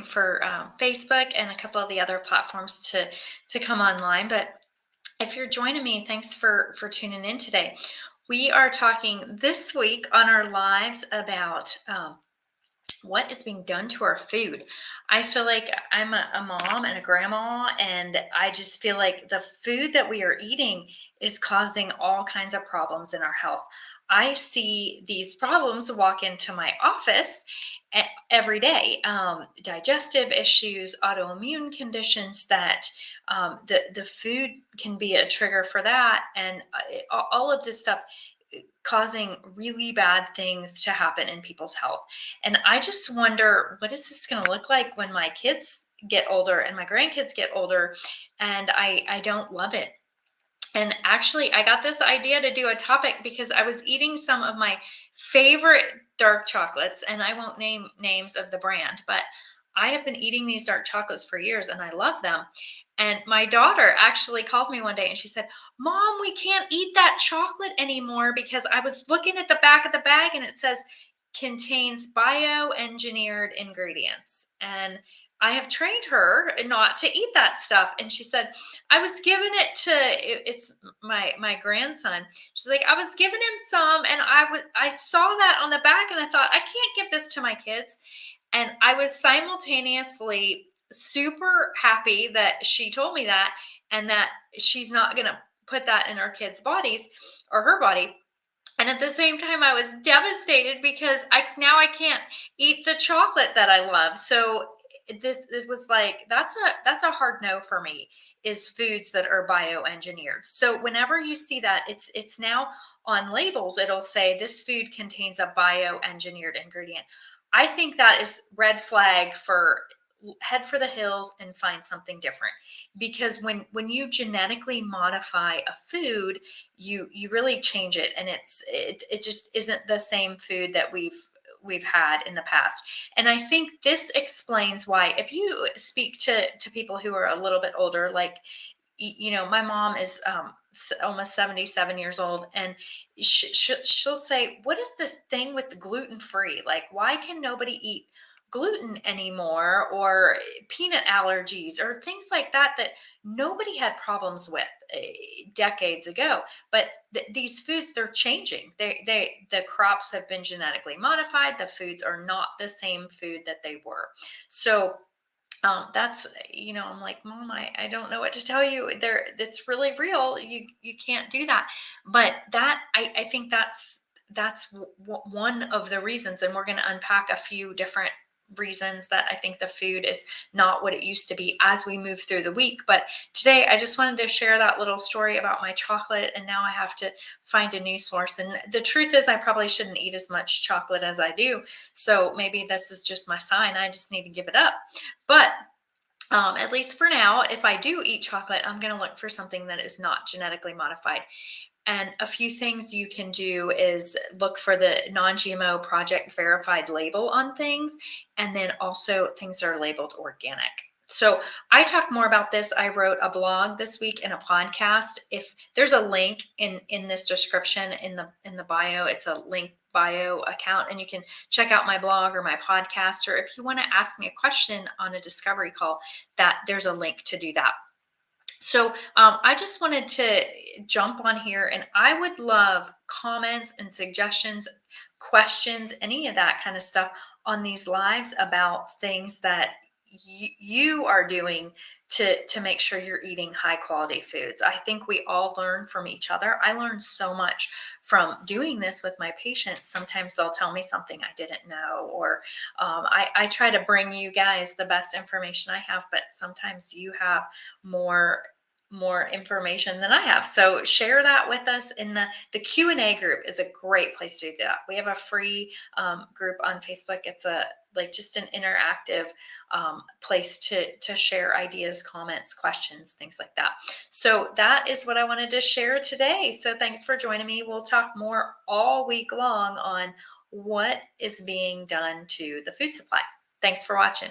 waiting for Facebook and a couple of the other platforms to come online. But if you're joining me, thanks for tuning in today. We are talking this week on our lives about what is being done to our food. I feel like I'm a mom and a grandma, and I just feel like the food that we are eating is causing all kinds of problems in our health. I see these problems walk into my office every day. Digestive issues, autoimmune conditions that the food can be a trigger for that, and all of this stuff causing really bad things to happen in people's health. And I just wonder, what is this going to look like when my kids get older and my grandkids get older and I don't love it? And actually, I got this idea to do a topic because I was eating some of my favorite dark chocolates, and I won't name names of the brand, but I have been eating these dark chocolates for years and I love them. And my daughter actually called me one day and she said, "Mom, we can't eat that chocolate anymore because I was looking at the back of the bag and it says contains bioengineered ingredients." And I have trained her not to eat that stuff. And she said, I was giving it to it's my grandson. She's like, I was giving him some, and I saw that on the back, and I thought, I can't give this to my kids. And I was simultaneously super happy that she told me that, and that she's not going to put that in our kids' bodies or her body. And at the same time, I was devastated because I can't eat the chocolate that I love. So it was like, that's a hard no for me, is foods that are bioengineered. So whenever you see that, it's now on labels, it'll say this food contains a bioengineered ingredient. I think that is red flag for head for the hills and find something different, because when you genetically modify a food, you really change it, and it just isn't the same food that we've had in the past. And I think this explains why, if you speak to people who are a little bit older, like, my mom is almost 77 years old, and she'll say, what is this thing with the gluten free? Like, why can nobody eat gluten anymore, or peanut allergies, or things like that nobody had problems with decades ago? But these foods, they're changing. The crops have been genetically modified. The foods are not the same food that they were. So that's, I'm like, Mom, I don't know what to tell you there. It's really real. You can't do that. But I think that's one of the reasons. And we're going to unpack a few different reasons that I think the food is not what it used to be as we move through the week. But today I just wanted to share that little story about my chocolate, and now I have to find a new source. And the truth is, I probably shouldn't eat as much chocolate as I do. So maybe this is just my sign. I just need to give it up. But at least for now, if I do eat chocolate, I'm going to look for something that is not genetically modified. And a few things you can do is look for the non-GMO project verified label on things, and then also things that are labeled organic. So I talk more about this. I wrote a blog this week and a podcast. If there's a link in this description in the bio, it's a link bio account, and you can check out my blog or my podcast. Or if you want to ask me a question on a discovery call, that there's a link to do that. So I just wanted to jump on here, and I would love comments and suggestions, questions, any of that kind of stuff on these lives about things that you are doing to make sure you're eating high quality foods. I think we all learn from each other. I learned so much from doing this with my patients. Sometimes they'll tell me something I didn't know, or I try to bring you guys the best information I have, but sometimes you have more information than I have. So share that with us in the Q&A group. Is a great place to do that. We have a free group on Facebook. It's just an interactive place to share ideas, comments, questions, things like that. So that is what I wanted to share today. So thanks for joining me. We'll talk more all week long on what is being done to the food supply. Thanks for watching.